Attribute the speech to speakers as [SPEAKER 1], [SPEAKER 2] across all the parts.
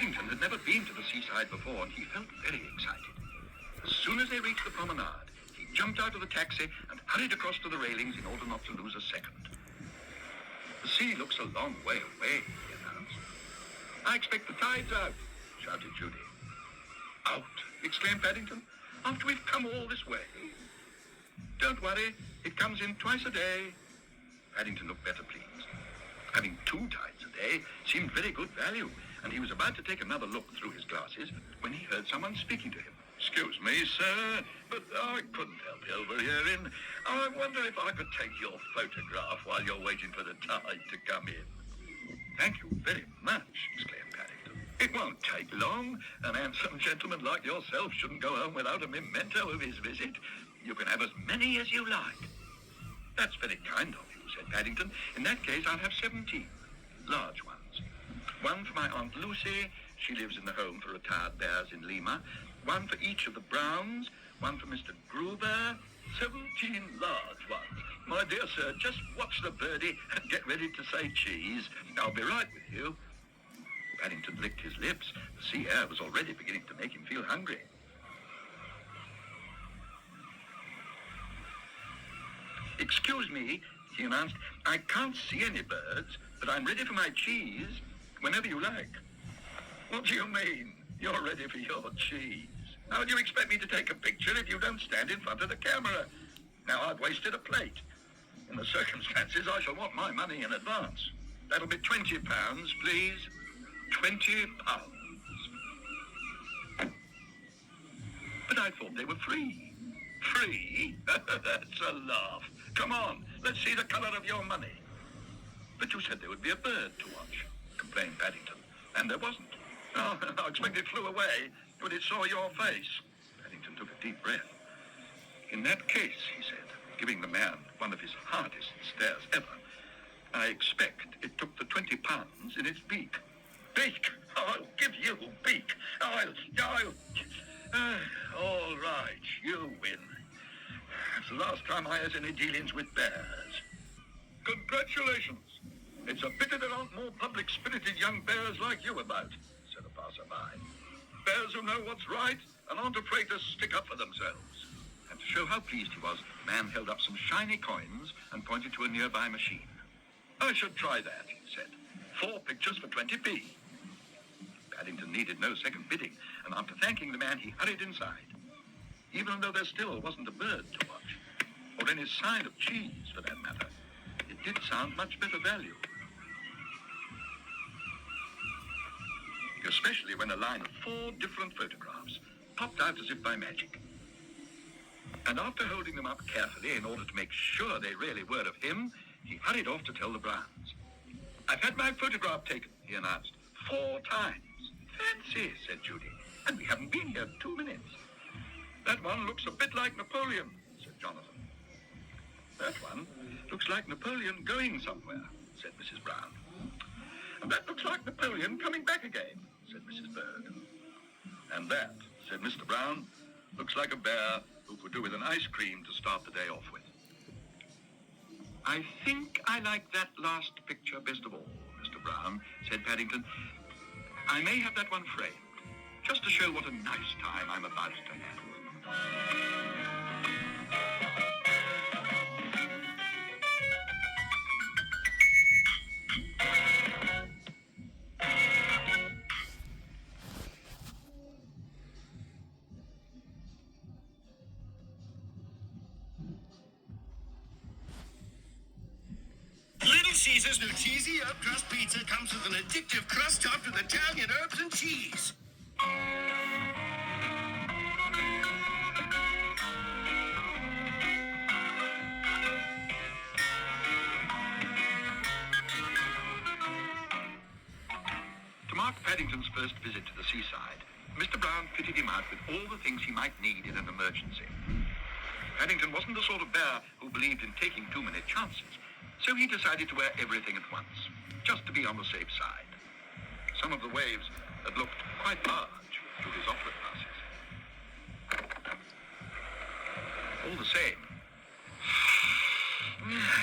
[SPEAKER 1] Paddington had never been to the seaside before, and he felt very excited. As soon as they reached the promenade, he jumped out of the taxi and hurried across to the railings in order not to lose a second. The sea looks a long way away, he announced. I expect the tide's out, shouted Judy. Out, exclaimed Paddington, after we've come all this way. Don't worry, it comes in twice a day. Paddington looked better pleased. Having 2 tides a day seemed very good value, and he was about to take another look through his glasses when he heard someone speaking to him. Excuse me, sir, but I couldn't help overhearing. I wonder if I could take your photograph while you're waiting for the tide to come in. Thank you very much, exclaimed Paddington. It won't take long. An handsome gentleman like yourself shouldn't go home without a memento of his visit. You can have as many as you like. That's very kind of you, said Paddington. In that case, I'll have 17 large ones. One for my Aunt Lucy. She lives in the Home for Retired Bears in Lima. One for each of the Browns. One for Mr. Gruber. 17 large ones. My dear sir, just watch the birdie and get ready to say cheese. I'll be right with you. Paddington licked his lips. The sea air was already beginning to make him feel hungry. Excuse me, he announced. I can't see any birds, but I'm ready for my cheese whenever you like. What do you mean, you're ready for your cheese? How do you expect me to take a picture if you don't stand in front of the camera? Now, I've wasted a plate. In the circumstances, I shall want my money in advance. That'll be £20, please. £20. But I thought they were free. Free? That's a laugh. Come on, let's see the colour of your money. But you said there would be a bird to watch, complained Paddington. And there wasn't. Oh, I expect it flew away when it saw your face. Paddington took a deep breath. In that case, he said, giving the man one of his hardest stares ever, I expect it took the £20 in its beak. Beak? I'll give you beak. All right, you win. It's the last time I had any dealings with bears. Congratulations. It's a pity there aren't more public-spirited young bears like you about, said a passerby. Bears who know what's right and aren't afraid to stick up for themselves. And to show how pleased he was, the man held up some shiny coins and pointed to a nearby machine. I should try that, he said. 4 pictures for 20p. Paddington needed no second bidding, and after thanking the man, he hurried inside. Even though there still wasn't a bird to watch, or any sign of cheese for that matter, it did sound much better value. Especially when a line of 4 different photographs popped out as if by magic. And after holding them up carefully in order to make sure they really were of him, he hurried off to tell the Browns. I've had my photograph taken, he announced, 4 times. Fancy, said Judy, and we haven't been here 2 minutes. That one looks a bit like Napoleon, said Jonathan. That one looks like Napoleon going somewhere, said Mrs. Brown. And that looks like Napoleon coming back again, said Mrs. Bird. And that, said Mr. Brown, looks like a bear who could do with an ice cream to start the day off with. I think I like that last picture best of all, Mr. Brown, said Paddington. I may have that one framed, just to show what a nice time I'm about to have.
[SPEAKER 2] Little Caesar's new cheesy herb crust pizza comes with an addictive crust topped with Italian herbs and cheese.
[SPEAKER 1] To mark Paddington's first visit to the seaside, Mr. Brown fitted him out with all the things he might need in an emergency. Paddington wasn't the sort of bear who believed in taking too many chances, so he decided to wear everything at once, just to be on the safe side. Some of the waves had looked quite large to his opera glasses. All the same,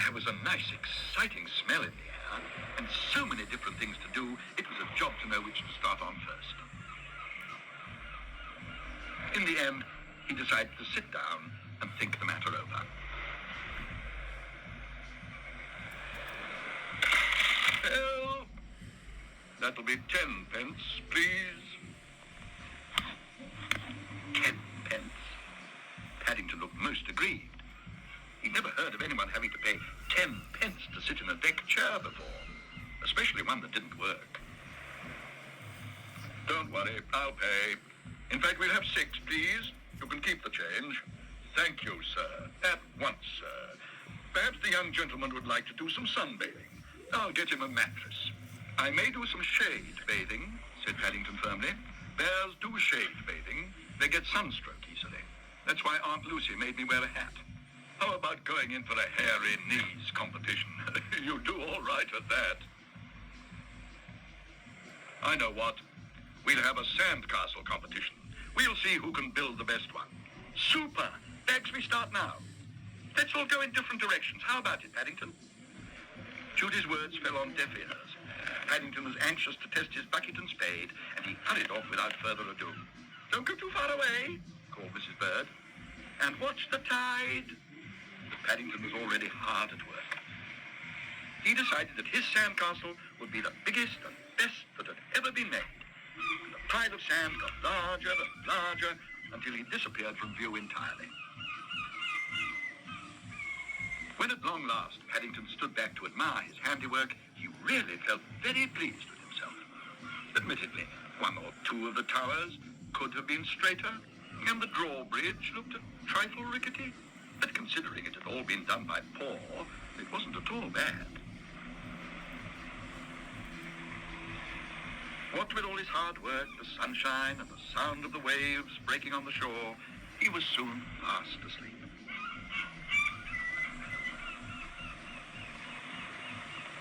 [SPEAKER 1] there was a nice, exciting smell in the air, and so many different things to do, it was a job to know which stage to start on first. In the end, he decided to sit down and think the matter over. Well, that'll be 10 pence, please. 10 pence. Paddington looked most aggrieved. He'd never heard of anyone having to pay 10 pence to sit in a deck chair before, especially one that didn't work. Don't worry, I'll pay. In fact, we'll have 6, please. You can keep the change. Thank you, sir. At once, sir. Perhaps the young gentleman would like to do some sunbathing. I'll get him a mattress. I may do some shade bathing, said Paddington firmly. Bears do shade bathing. They get sunstroke easily. That's why Aunt Lucy made me wear a hat. How about going in for a hairy knees competition? You do all right at that. I know what. We'll have a sandcastle competition. We'll see who can build the best one. Super! Legs, we start now. Let's all go in different directions. How about it, Paddington? Judy's words fell on deaf ears. Paddington was anxious to test his bucket and spade, and he hurried off without further ado. Don't go too far away, called Mrs. Bird. And watch the tide. But Paddington was already hard at work. He decided that his sandcastle would be the biggest and best that had ever been made. And the pile of sand got larger and larger until he disappeared from view entirely. When at long last Paddington stood back to admire his handiwork, he really felt very pleased with himself. Admittedly, 1 or 2 of the towers could have been straighter, and the drawbridge looked a trifle rickety, but considering it had all been done by Paw, it wasn't at all bad. What with all his hard work, the sunshine, and the sound of the waves breaking on the shore, he was soon fast asleep.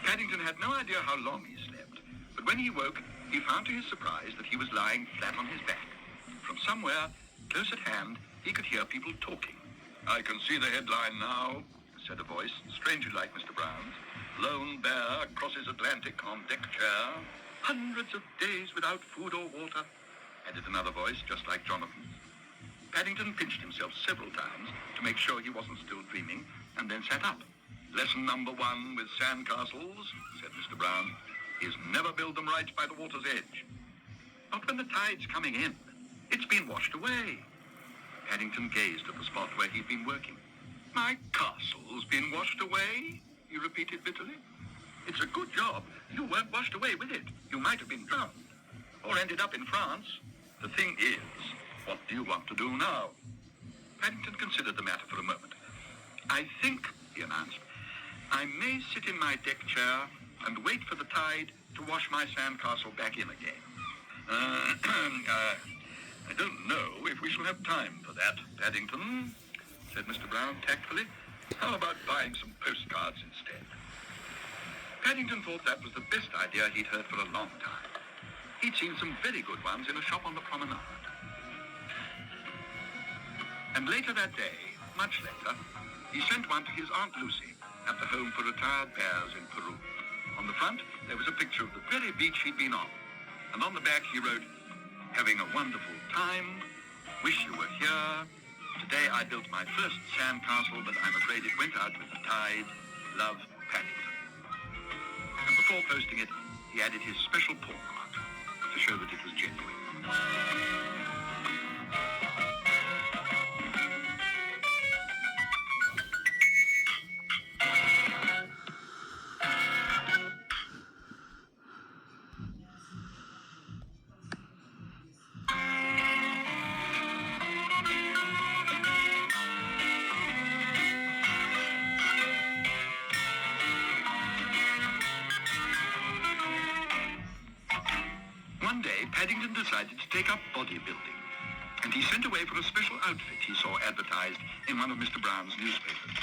[SPEAKER 1] Paddington had no idea how long he slept, but when he woke, he found to his surprise that he was lying flat on his back. From somewhere, close at hand, he could hear people talking. I can see the headline now, said a voice, strangely like Mr. Brown's. Lone bear crosses Atlantic on deck chair. Hundreds of days without food or water, added another voice, just like Jonathan's. Paddington pinched himself several times to make sure he wasn't still dreaming, and then sat up. Lesson number 1 with sandcastles, said Mr. Brown, is never build them right by the water's edge. Not when the tide's coming in. It's been washed away. Paddington gazed at the spot where he'd been working. My castle's been washed away, he repeated bitterly. It's a good job. You weren't washed away with it. You might have been drowned. Or ended up in France. The thing is, what do you want to do now? Paddington considered the matter for a moment. I think, he announced, I may sit in my deck chair and wait for the tide to wash my sandcastle back in again. I don't know if we shall have time for that, Paddington, said Mr. Brown tactfully. How about buying some postcards instead? Paddington thought that was the best idea he'd heard for a long time. He'd seen some very good ones in a shop on the promenade. And later that day, much later, he sent one to his Aunt Lucy at the home for retired bears in Peru. On the front, there was a picture of the very beach he'd been on. And on the back, he wrote, having a wonderful time, wish you were here. Today I built my first sandcastle, but I'm afraid it went out with the tide. Love, Paddington. And before posting it, he added his special paw mark to show that it was genuine. One day, Paddington decided to take up bodybuilding, and he sent away for a special outfit he saw advertised in one of Mr. Brown's newspapers.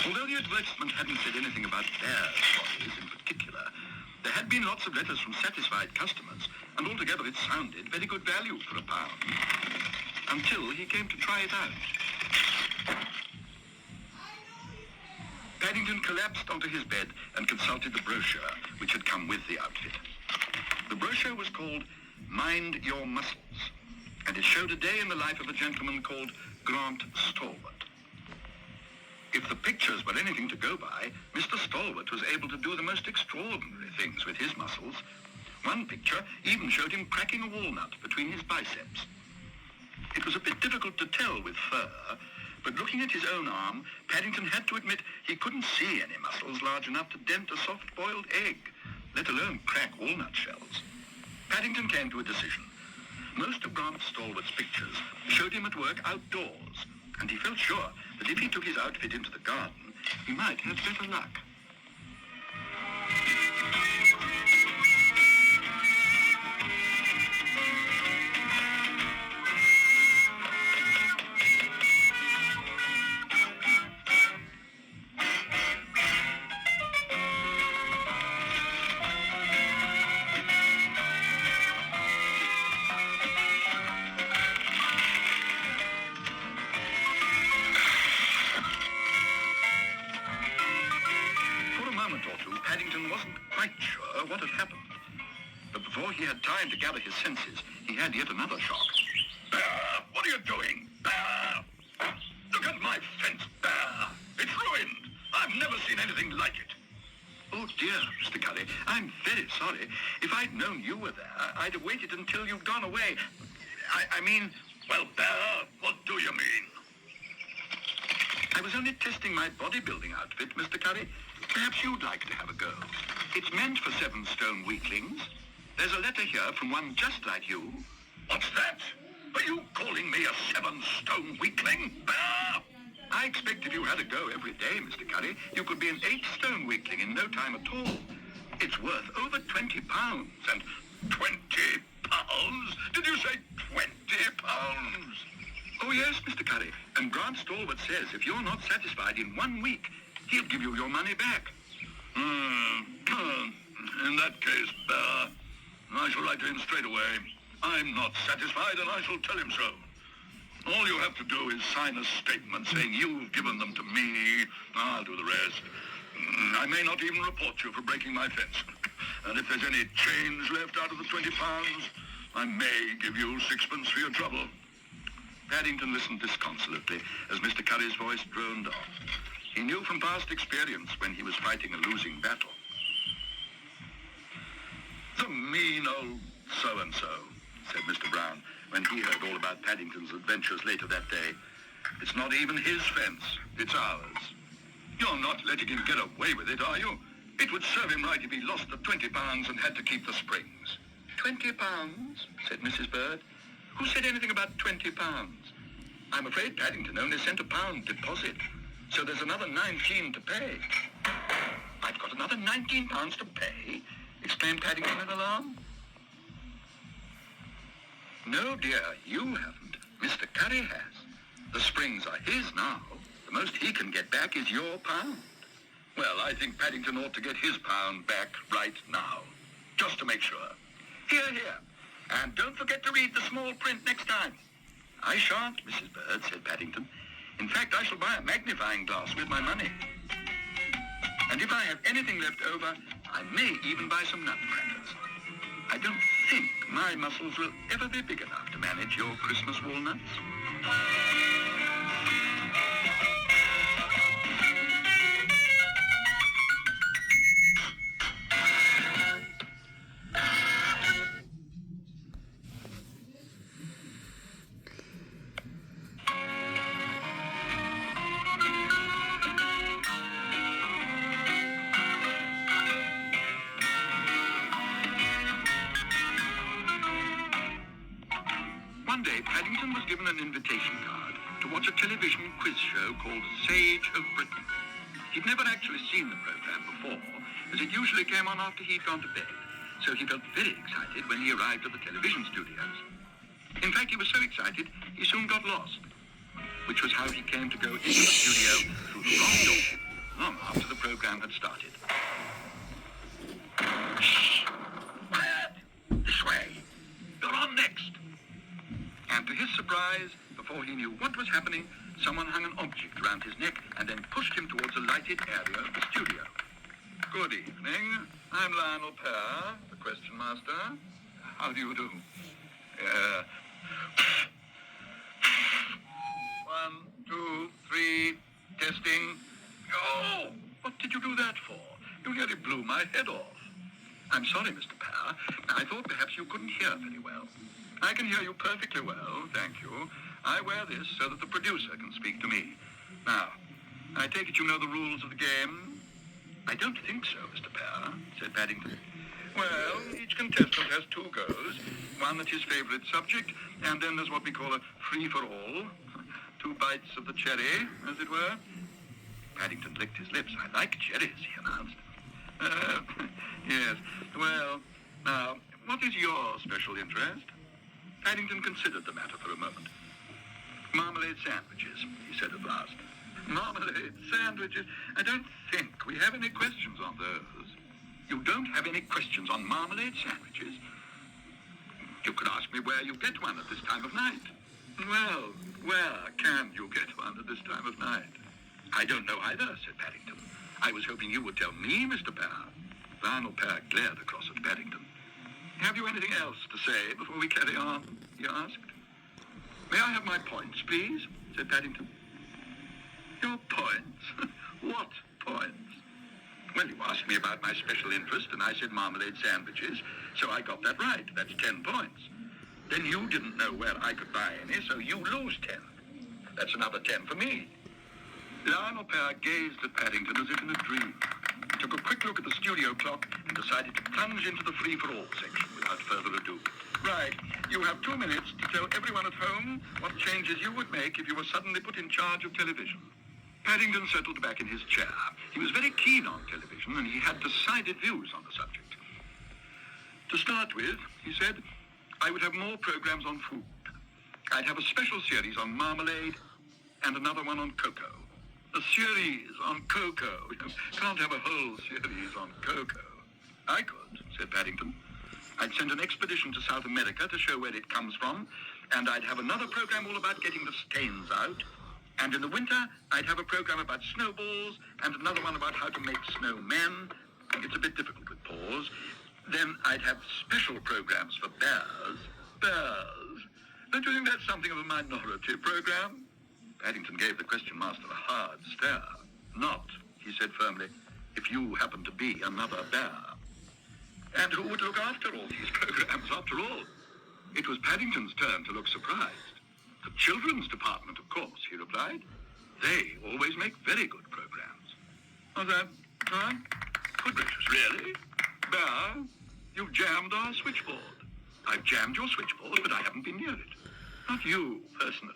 [SPEAKER 1] Although the advertisement hadn't said anything about bears' bodies in particular, there had been lots of letters from satisfied customers, and altogether it sounded very good value for £1. Until he came to try it out. Paddington Paddington collapsed onto his bed and consulted the brochure which had come with the outfit. The brochure was called Mind Your Muscles, and it showed a day in the life of a gentleman called Grant Stalwart. If the pictures were anything to go by, Mr. Stalwart was able to do the most extraordinary things with his muscles. One picture even showed him cracking a walnut between his biceps. It was a bit difficult to tell with fur, but looking at his own arm, Paddington had to admit he couldn't see any muscles large enough to dent a soft-boiled egg, let alone crack walnut shells. Paddington came to a decision. Most of Grant Stalwart's pictures showed him at work outdoors, and he felt sure that if he took his outfit into the garden, he might have better luck. Paddington wasn't quite sure what had happened. But before he had time to gather his senses, he had yet another shock. Bear! What are you doing? Bear! Look at my fence, Bear! It's ruined! I've never seen anything like it. Oh dear, Mr. Curry, I'm very sorry. If I'd known you were there, I'd have waited until you'd gone away. I mean... Well, Bear, what do you mean? I was only testing my bodybuilding outfit, Mr. Curry. Perhaps you'd like to have a go. It's meant for 7-stone weaklings. There's a letter here from one just like you. What's that? Are you calling me a 7-stone weakling? Bear! I expect if you had a go every day, Mr. Curry, you could be an 8-stone weakling in no time at all. It's worth over 20 pounds. And 20 pounds? Did you say 20 pounds? Oh, yes, Mr. Curry. And Grant Stalwart says if you're not satisfied in 1 week, he'll give you your money back. In that case, Bear, I shall write to him straight away. I'm not satisfied, and I shall tell him so. All you have to do is sign a statement saying you've given them to me. I'll do the rest. I may not even report you for breaking my fence. And if there's any change left out of the 20 pounds, I may give you 6pence for your trouble. Paddington listened disconsolately as Mr. Curry's voice droned on. He knew from past experience when he was fighting a losing battle. The mean old so-and-so, said Mr. Brown, when he heard all about Paddington's adventures later that day. It's not even his fence, it's ours. You're not letting him get away with it, are you? It would serve him right if he lost the 20 pounds and had to keep the springs. 20 pounds, said Mrs. Bird. Who said anything about 20 pounds? I'm afraid Paddington only sent £1 deposit, so there's another 19 to pay. I've got another 19 pounds to pay? Exclaimed Paddington in alarm. No, dear, you haven't. Mr. Curry has. The springs are his now. The most he can get back is your £1. Well, I think Paddington ought to get his £1 back right now, just to make sure. Here, here. And don't forget to read the small print next time. I shan't, Mrs. Bird, said Paddington. In fact, I shall buy a magnifying glass with my money. And if I have anything left over, I may even buy some nutcrackers. I don't think my muscles will ever be big enough to manage your Christmas walnuts. One day, Paddington was given an invitation card to watch a television quiz show called Sage of Britain. He'd never actually seen the program before, as it usually came on after he'd gone to bed, so he felt very excited when he arrived at the television studios. In fact, he was so excited, he soon got lost, which was how he came to go into the studio through the wrong door, long after the program had started. Shh! Quiet! This way! You're on next! And to his surprise, before he knew what was happening, someone hung an object around his neck and then pushed him towards a lighted area of the studio. Good evening. I'm Lionel Pear, the question master. How do you do? Yeah. 1, 2, 3, testing. Oh, what did you do that for? You nearly blew my head off. I'm sorry, Mr. Pear. I thought perhaps you couldn't hear very well. I can hear you perfectly well, thank you. I wear this so that the producer can speak to me. Now, I take it you know the rules of the game? I don't think so, Mr. Pear, said Paddington. Well, each contestant has 2 goes, one at his favorite subject, and then there's what we call a free-for-all. 2 bites of the cherry, as it were. Paddington licked his lips. I like cherries, he announced. Yes. Well, now, what is your special interest? Paddington considered the matter for a moment. Marmalade sandwiches, he said at last. Marmalade sandwiches? I don't think we have any questions on those. You don't have any questions on marmalade sandwiches? You could ask me where you get one at this time of night. Well, where can you get one at this time of night? I don't know either, said Paddington. I was hoping you would tell me, Mr. Pear. Lionel Pear glared across at Paddington. Have you anything else to say before we carry on? He asked. May I have my points, please? Said Paddington. Your points? What points? Well, you asked me about my special interest, and I said marmalade sandwiches, so I got that right. That's 10 points. Then you didn't know where I could buy any, so you lose 10. That's another 10 for me. Lionel Pear gazed at Paddington as if in a dream. He took a quick look at the studio clock and decided to plunge into the free-for-all section without further ado. Right. You have 2 minutes to tell everyone at home what changes you would make if you were suddenly put in charge of television. Paddington settled back in his chair. He was very keen on television, and he had decided views on the subject. To start with, he said, I would have more programs on food. I'd have a special series on marmalade and another one on cocoa. A series on cocoa. You can't have a whole series on cocoa. I could, said Paddington. I'd send an expedition to South America to show where it comes from, and I'd have another program all about getting the stains out. And in the winter, I'd have a program about snowballs and another one about how to make snowmen. It's a bit difficult with paws. Then I'd have special programs for bears. Bears? Don't you think that's something of a minority program? Paddington gave the question master a hard stare. Not, he said firmly, if you happen to be another bear. And who would look after all these programs, after all? It was Paddington's turn to look surprised. The children's department, of course, he replied. They always make very good programs. What's that? Huh? Good gracious, really? Bear, you've jammed our switchboard. I've jammed your switchboard, but I haven't been near it. Not you, personally.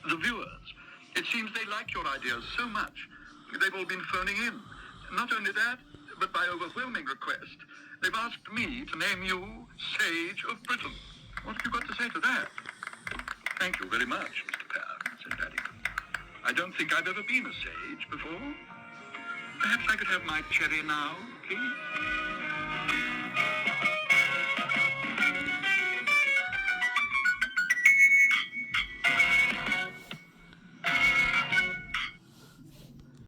[SPEAKER 1] The viewers. It seems they like your ideas so much. They've all been phoning in. Not only that, but by overwhelming request, they've asked me to name you Sage of Britain. What have you got to say to that? Thank you very much, Mr. Pear, said Paddington. I don't think I've ever been a sage before. Perhaps I could have my cherry now, please?